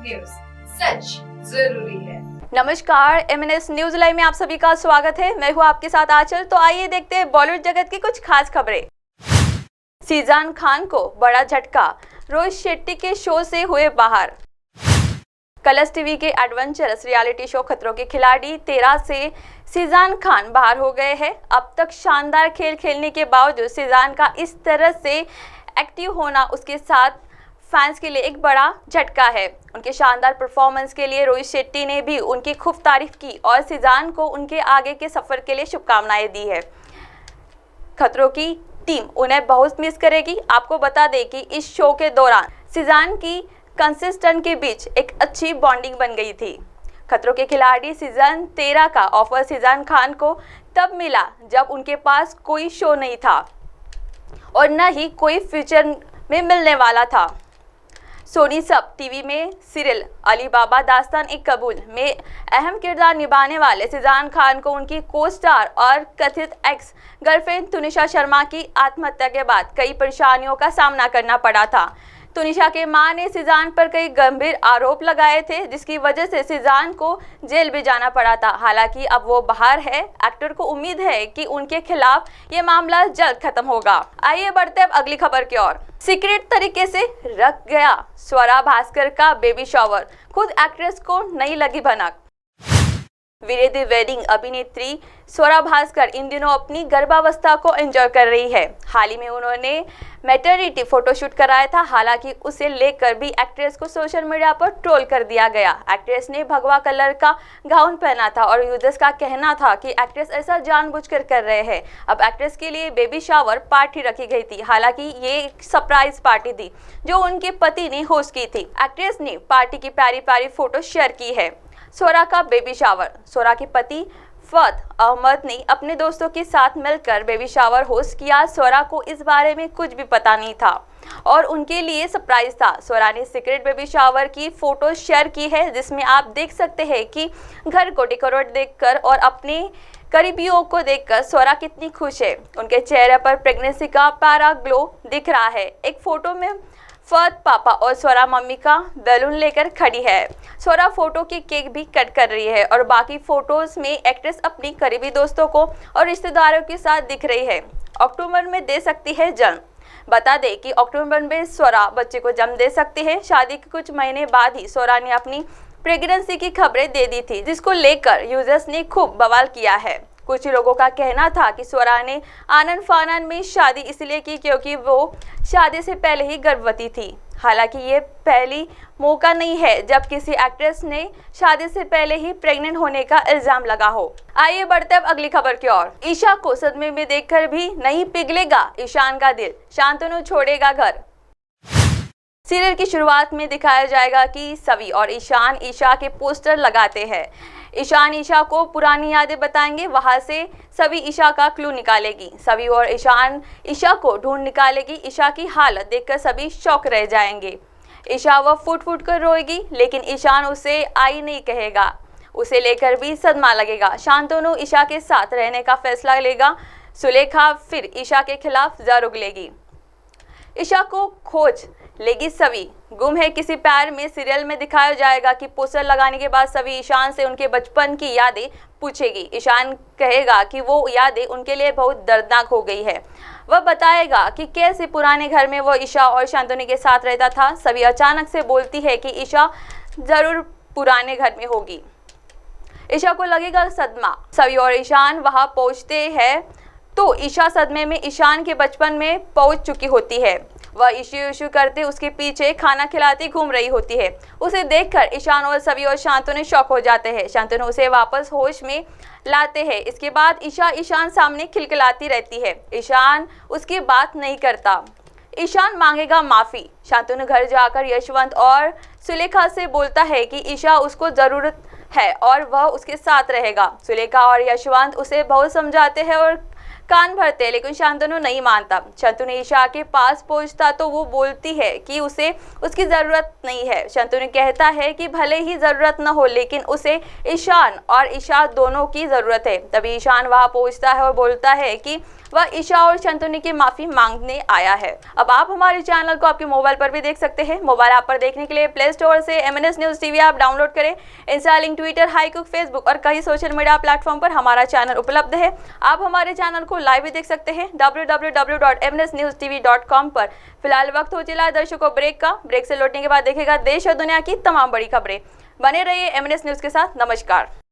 News, सच जरूरी है। नमस्कार, MNS न्यूज लाइव में आप सभी का स्वागत है। मैं हूँ आपके साथ आंचल। तो आइए देखते हैं बॉलीवुड जगत की कुछ खास खबरें। शीजान खान को बड़ा झटका, रोहित शेट्टी के शो से हुए बाहर। कलर्स टीवी के एडवेंचरस रियलिटी शो खतरों के खिलाड़ी 13 से शीजान खान बाहर हो गए हैं। अब तक शानदार खेल खेलने के बावजूद शीजान का इस तरह से एक्टिव होना उसके साथ फैंस के लिए एक बड़ा झटका है। उनके शानदार परफॉर्मेंस के लिए रोहित शेट्टी ने भी उनकी खूब तारीफ की और शीजान को उनके आगे के सफर के लिए शुभकामनाएं दी है। खतरों की टीम उन्हें बहुत मिस करेगी। आपको बता दें कि इस शो के दौरान शीजान की कंसिस्टेंट के बीच एक अच्छी बॉन्डिंग बन गई थी। खतरों के खिलाड़ी सीजन 13 का ऑफर शीजान खान को तब मिला जब उनके पास कोई शो नहीं था और न ही कोई फ्यूचर में मिलने वाला था। सोनी सब टीवी में सीरियल अली बाबा दास्तान एक कबूल में अहम किरदार निभाने वाले शीजान खान को उनकी को स्टार और कथित एक्स गर्लफ्रेंड तुनिशा शर्मा की आत्महत्या के बाद कई परेशानियों का सामना करना पड़ा था। तुनिशा के मां ने शीजान पर कई गंभीर आरोप लगाए थे, जिसकी वजह से शीजान को जेल भी जाना पड़ा था। हालांकि अब वो बाहर है। एक्टर को उम्मीद है कि उनके खिलाफ ये मामला जल्द खत्म होगा। आइए बढ़ते अब अगली खबर की ओर। सीक्रेट तरीके से रख गया स्वरा भास्कर का बेबी शावर, खुद एक्ट्रेस को नहीं लगी भनक। वीरे दी वेडिंग अभिनेत्री स्वरा भास्कर इन दिनों अपनी गर्भावस्था को एंजॉय कर रही है। हाल ही में उन्होंने मैटरनिटी फोटोशूट कराया था। हालांकि उसे लेकर भी एक्ट्रेस को सोशल मीडिया पर ट्रोल कर दिया गया। एक्ट्रेस ने भगवा कलर का गाउन पहना था और यूजर्स का कहना था कि एक्ट्रेस ऐसा जानबूझकर कर रहे हैं। अब एक्ट्रेस के लिए बेबी शावर पार्टी रखी गई थी। हालांकि ये एक सरप्राइज पार्टी थी जो उनके पति ने होस्ट की थी। एक्ट्रेस ने पार्टी की प्यारी प्यारी फोटो शेयर की है। स्वरा का बेबी शावर। स्वरा के पति फत अहमद ने अपने दोस्तों के साथ मिलकर बेबी शावर होस्ट किया। स्वरा को इस बारे में कुछ भी पता नहीं था और उनके लिए सरप्राइज था। स्वरा ने सीक्रेट बेबी शावर की फोटो शेयर की है, जिसमें आप देख सकते हैं कि घर को डेकोरेट देखकर और अपने करीबियों को देखकर स्वरा कितनी खुश है। उनके चेहरे पर प्रेगनेंसी का प्यारा ग्लो दिख रहा है। एक फोटो में फत पापा और स्वरा मम्मी का बैलून लेकर खड़ी है। स्वरा फोटो की केक भी कट कर रही है और बाकी फोटोज में एक्ट्रेस अपनी करीबी दोस्तों को और रिश्तेदारों के साथ दिख रही है। अक्टूबर में दे सकती है जन्म। बता दें कि अक्टूबर में स्वरा बच्चे को जन्म दे सकती है। शादी के कुछ महीने बाद ही स्वरा ने अपनी प्रेगनेंसी की खबरें दे दी थी, जिसको लेकर यूजर्स ने खूब बवाल किया है। कुछ लोगों का कहना था कि स्वरा ने आनन फानन में शादी इसलिए की क्योंकि वो शादी से पहले ही गर्भवती थी। हालांकि ये पहली मौका नहीं है जब किसी एक्ट्रेस ने शादी से पहले ही प्रेग्नेंट होने का इल्जाम लगा हो। आइए बढ़ते अब अगली खबर की ओर। ईशा को सदमे में देखकर भी नहीं पिघलेगा ईशान का दिल, शांतनु छोड़ेगा घर। सीरियल की शुरुआत में दिखाया जाएगा कि सवी और ईशान ईशा के पोस्टर लगाते हैं। ईशान ईशा को पुरानी यादें बताएंगे, वहां से सवी ईशा का क्लू निकालेगी। सवी और ईशान ईशा को ढूंढ निकालेगी। ईशा की हालत देखकर सभी शौक रह जाएंगे। ईशा वह फूट फूट कर रोएगी, लेकिन ईशान उसे आई नहीं कहेगा। उसे लेकर भी सदमा लगेगा। शांतनु ईशा के साथ रहने का फैसला लेगा। सुलेखा फिर ईशा के खिलाफ जार उगलेगी। ईशा को खोज लेगी सवी। गुम है किसी प्यार में सीरियल में दिखाया जाएगा कि पोस्टर लगाने के बाद सभी ईशान से उनके बचपन की यादें पूछेगी। ईशान कहेगा कि वो यादें उनके लिए बहुत दर्दनाक हो गई है। वह बताएगा कि कैसे पुराने घर में वो ईशा और शांतनु के साथ रहता था। सभी अचानक से बोलती है कि ईशा जरूर पुराने घर में होगी। ईशा को लगेगा सदमा। सभी और ईशान वहां पहुंचते हैं तो ईशा सदमे में ईशान के बचपन में पहुंच चुकी होती है। वह इशू करते उसके पीछे खाना खिलाती घूम रही होती है। उसे देखकर ईशान और सभी और शांतनु शौक हो जाते हैं। शांतनु उसे वापस होश में लाते हैं। इसके बाद ईशा ईशान सामने खिलखिलाती रहती है। ईशान उसकी बात नहीं करता। ईशान मांगेगा माफी। शांतनु घर जाकर यशवंत और सुलेखा से बोलता है कि ईशा उसको जरूरत है और वह उसके साथ रहेगा। सुलेखा और यशवंत उसे बहुत समझाते हैं और कान भरते हैं, लेकिन शांतनु नहीं मानता। शांतनु ईशा के पास पहुंचता तो वो बोलती है कि उसे उसकी जरूरत नहीं है। शांतनु कहता है कि भले ही जरूरत न हो, लेकिन उसे ईशान और ईशा दोनों की जरूरत है। तभी ईशान वहां पहुंचता है और बोलता है कि वह ईशा और शांतनु की माफी मांगने आया है। अब आप हमारे चैनल को आपके मोबाइल पर भी देख सकते हैं। मोबाइल ऐप पर देखने के लिए प्ले स्टोर से MNS news TV app download करें। इंस्टा, लिंक, ट्विटर, हाईकुक, फेसबुक और कई सोशल मीडिया प्लेटफॉर्म पर हमारा चैनल उपलब्ध है। आप हमारे चैनल को लाइव भी देख सकते हैं www.mnsnewstv.com पर। फिलहाल वक्त हो चला है दर्शकों ब्रेक का। ब्रेक से लौटने के बाद देखेगा देश और दुनिया की तमाम बड़ी खबरें। बने रहिए MNS न्यूज के साथ। नमस्कार।